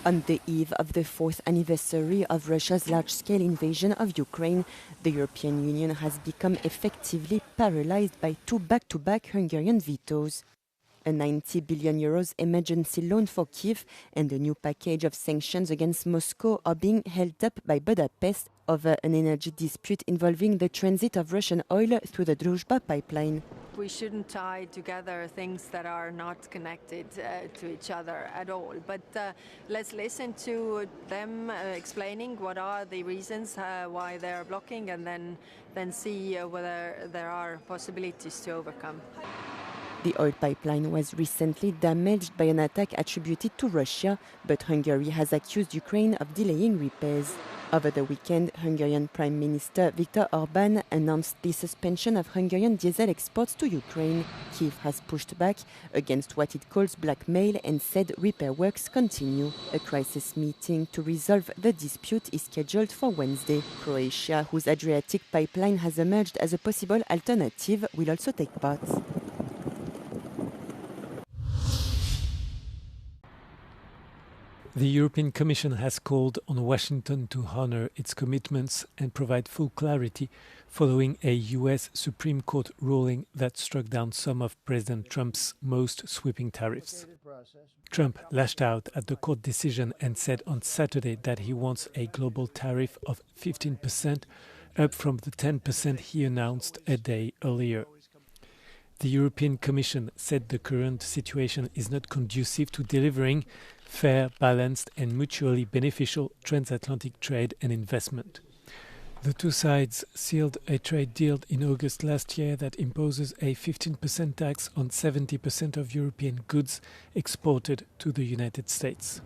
On the eve of the fourth anniversary of Russia's large-scale invasion of Ukraine, the European Union has become effectively paralyzed by two back-to-back Hungarian vetoes. A 90 billion euros emergency loan for Kiev and a new package of sanctions against Moscow are being held up by Budapest over an energy dispute involving the transit of Russian oil through the Druzhba pipeline. We shouldn't tie together things that are not connected to each other at all. But let's listen to them explaining what are the reasons why they're blocking, and then see whether there are possibilities to overcome. The oil pipeline was recently damaged by an attack attributed to Russia, but Hungary has accused Ukraine of delaying repairs. Over the weekend, Hungarian Prime Minister Viktor Orbán announced the suspension of Hungarian diesel exports to Ukraine. Kiev has pushed back against what it calls blackmail and said repair works continue. A crisis meeting to resolve the dispute is scheduled for Wednesday. Croatia, whose Adriatic pipeline has emerged as a possible alternative, will also take part. The European Commission has called on Washington to honor its commitments and provide full clarity following a US Supreme Court ruling that struck down some of President Trump's most sweeping tariffs. Trump lashed out at the court decision and said on Saturday that he wants a global tariff of 15%, up from the 10% he announced a day earlier. The European Commission said the current situation is not conducive to delivering fair, balanced and mutually beneficial transatlantic trade and investment. The two sides sealed a trade deal in August last year that imposes a 15% tax on 70% of European goods exported to the United States.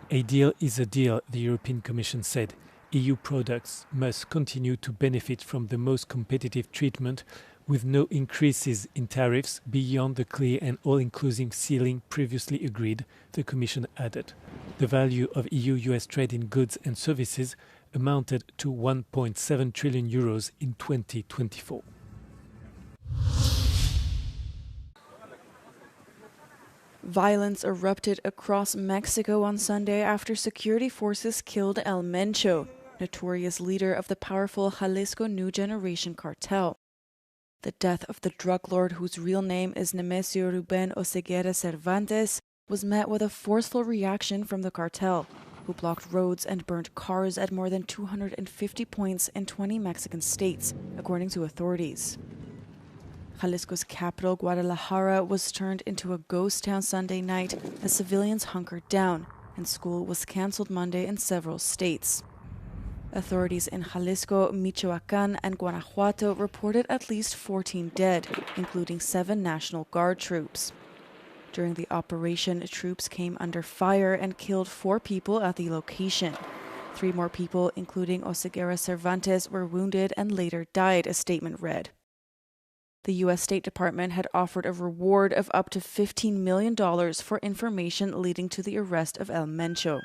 A deal is a deal, the European Commission said. EU products must continue to benefit from the most competitive treatment, with no increases in tariffs beyond the clear and all-inclusive ceiling previously agreed, the Commission added. The value of EU-US trade in goods and services amounted to 1.7 trillion euros in 2024. Violence erupted across Mexico on Sunday after security forces killed El Mencho, notorious leader of the powerful Jalisco New Generation cartel. The death of the drug lord, whose real name is Nemesio Ruben Oseguera Cervantes, was met with a forceful reaction from the cartel, who blocked roads and burned cars at more than 250 points in 20 Mexican states, according to authorities. Jalisco's capital, Guadalajara, was turned into a ghost town Sunday night as civilians hunkered down, and school was canceled Monday in several states. Authorities in Jalisco, Michoacán, and Guanajuato reported at least 14 dead, including 7 National Guard troops. During the operation, troops came under fire and killed 4 people at the location. 3 more people, including Oseguera Cervantes, were wounded and later died, a statement read. The U.S. State Department had offered a reward of up to $15 million for information leading to the arrest of El Mencho.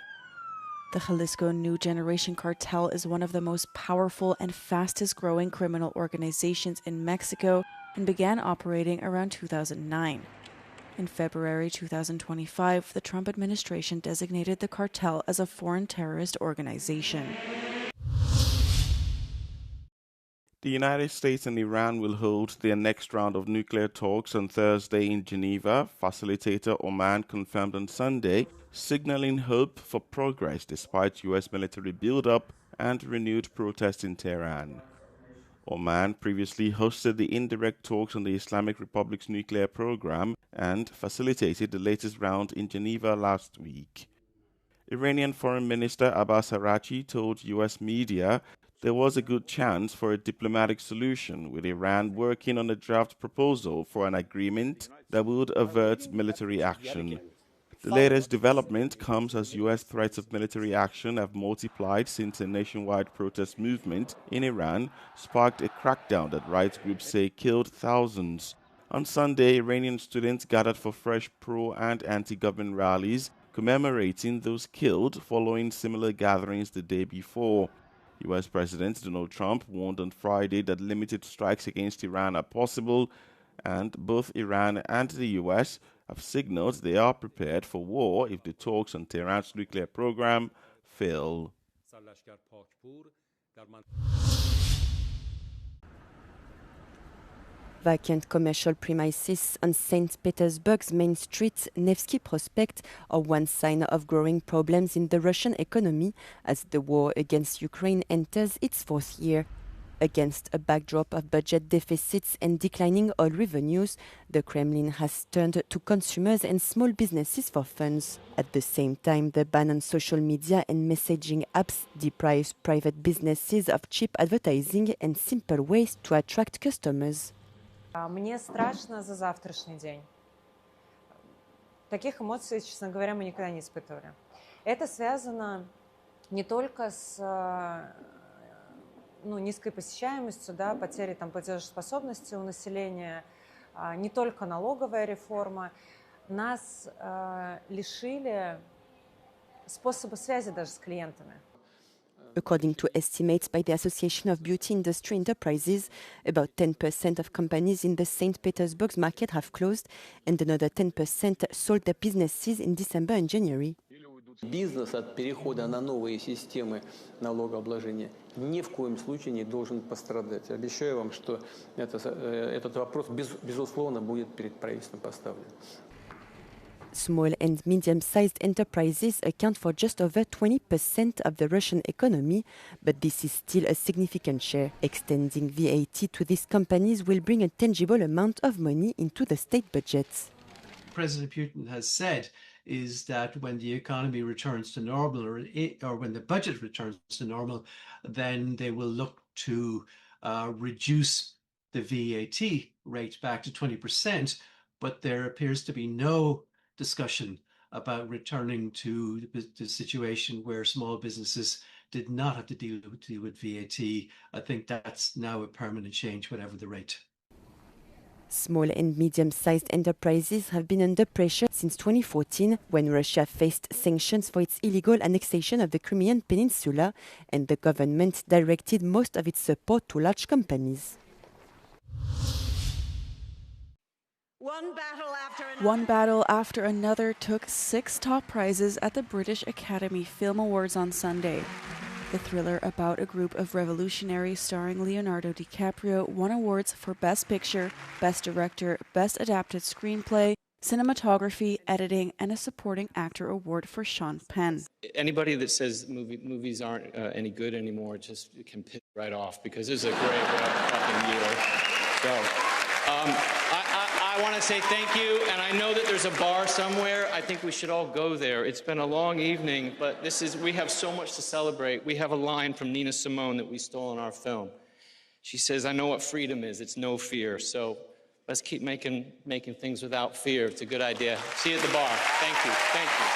The Jalisco New Generation cartel is one of the most powerful and fastest-growing criminal organizations in Mexico and began operating around 2009. In February 2025, the Trump administration designated the cartel as a foreign terrorist organization. The United States and Iran will hold their next round of nuclear talks on Thursday in Geneva, facilitator Oman confirmed on Sunday, signaling hope for progress despite U.S. military buildup and renewed protests in Tehran. Oman previously hosted the indirect talks on the Islamic Republic's nuclear program and facilitated the latest round in Geneva last week. Iranian Foreign Minister Abbas Araghchi told U.S. media there was a good chance for a diplomatic solution, with Iran working on a draft proposal for an agreement that would avert military action. The latest development comes as U.S. threats of military action have multiplied since a nationwide protest movement in Iran sparked a crackdown that rights groups say killed thousands. On Sunday, Iranian students gathered for fresh pro- and anti-government rallies commemorating those killed following similar gatherings the day before. U.S. President Donald Trump warned on Friday that limited strikes against Iran are possible, and both Iran and the U.S. have signaled they are prepared for war if the talks on Tehran's nuclear program fail. Vacant commercial premises on St. Petersburg's main street, Nevsky Prospect, are one sign of growing problems in the Russian economy as the war against Ukraine enters its fourth year. Against a backdrop of budget deficits and declining oil revenues, the Kremlin has turned to consumers and small businesses for funds. At the same time, the ban on social media and messaging apps deprives private businesses of cheap advertising and simple ways to attract customers. Мне страшно за завтрашний день. Таких эмоций, честно говоря, мы никогда не испытывали. Это связано не только с низкой посещаемостью, да, потерей платежеспособности у населения, не только налоговая реформа. Нас лишили способа связи даже с клиентами. According to estimates by the Association of Beauty Industry Enterprises, about 10% of companies in the St. Petersburg market have closed, and another 10% sold their businesses in December and January. Бизнес от перехода на новые системы налогообложения ни в коем случае не должен пострадать. Обещаю вам, что этот вопрос, безусловно, будет перед правительством поставлен. Small and medium-sized enterprises account for just over 20% of the Russian economy, but this is still a significant share. Extending VAT to these companies will bring a tangible amount of money into the state budgets. President Putin has said is that when the economy returns to normal or when the budget returns to normal, then they will look to reduce the VAT rate back to 20%, but there appears to be no discussion about returning to the situation where small businesses did not have to deal with VAT. I think that's now a permanent change, whatever the rate. Small and medium-sized enterprises have been under pressure since 2014, when Russia faced sanctions for its illegal annexation of the Crimean Peninsula, and the government directed most of its support to large companies. One battle after another took 6 top prizes at the British Academy Film Awards on Sunday. The thriller about a group of revolutionaries starring Leonardo DiCaprio won awards for Best Picture, Best Director, Best Adapted Screenplay, Cinematography, Editing, and a Supporting Actor award for Sean Penn. Anybody that says movies aren't any good anymore just can piss right off, because this is a great fucking year. So, I want to say thank you, and I know that there's a bar somewhere. I think we should all go there. It's been a long evening, but we have so much to celebrate. We have a line from Nina Simone that we stole in our film. She says, "I know what freedom is. It's no fear." So let's keep making things without fear. It's a good idea. See you at the bar. Thank you. Thank you.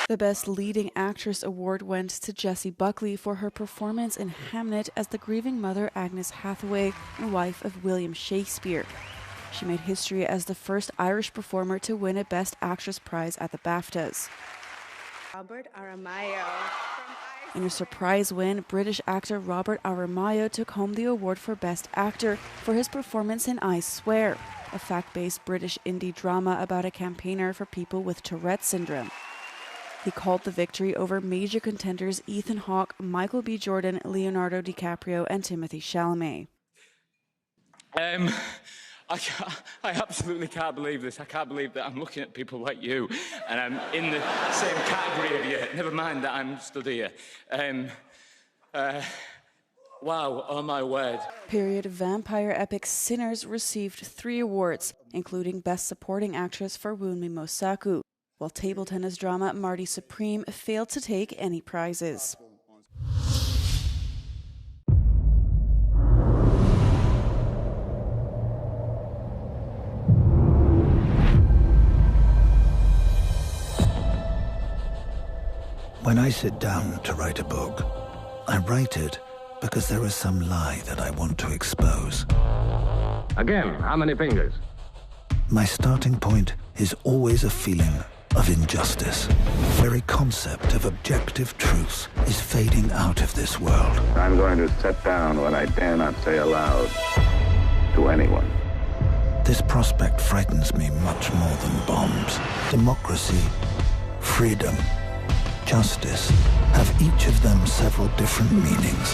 The Best Leading Actress award went to Jessie Buckley for her performance in Hamnet as the grieving mother Agnes Hathaway and wife of William Shakespeare. She made history as the first Irish performer to win a Best Actress prize at the BAFTAs. Robert Aramayo. In a surprise win, British actor Robert Aramayo took home the award for Best Actor for his performance in I Swear, a fact-based British indie drama about a campaigner for people with Tourette syndrome. He called the victory over major contenders Ethan Hawke, Michael B. Jordan, Leonardo DiCaprio, and Timothée Chalamet. I absolutely can't believe this. I can't believe that I'm looking at people like you and I'm in the same category of you. Never mind that I'm stood here. Wow, oh my word. Period vampire epic Sinners received 3 awards, including Best Supporting Actress for Wunmi Mosaku, while table tennis drama Marty Supreme failed to take any prizes. When I sit down to write a book, I write it because there is some lie that I want to expose. Again, how many fingers? My starting point is always a feeling of injustice. The very concept of objective truth is fading out of this world. I'm going to set down what I dare not say aloud to anyone. this prospect frightens me much more than bombs. Democracy, freedom, justice have each of them several different meanings,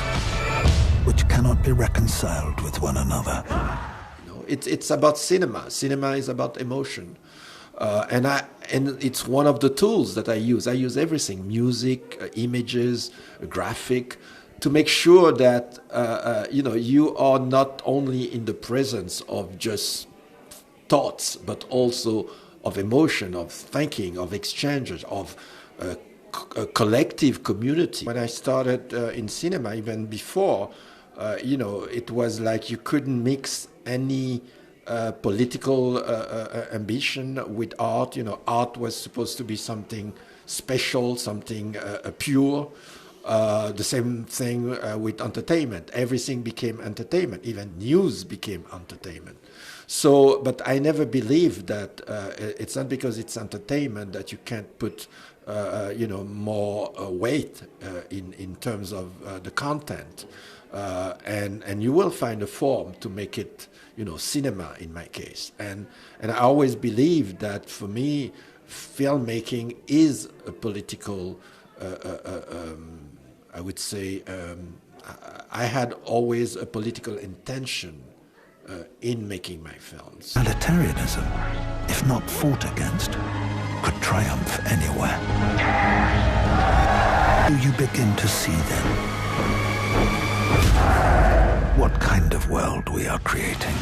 which cannot be reconciled with one another. It's about cinema. Cinema is about emotion. And it's one of the tools that I use. I use everything, music, images, graphic, to make sure that you are not only in the presence of just thoughts, but also of emotion, of thinking, of exchanges, of a collective community. When I started in cinema, even before, it was like you couldn't mix any political ambition with art. Art was supposed to be something special, something pure. The same thing with entertainment. Everything became entertainment. Even news became entertainment. So, but I never believed that it's not because it's entertainment that you can't put, more weight in terms of the content. And you will find a form to make it, cinema in my case. And I always believed that for me, filmmaking is a political, I would say, I had always a political intention in making my films. Totalitarianism, if not fought against, could triumph anywhere. Do you begin to see then what kind of world we are creating?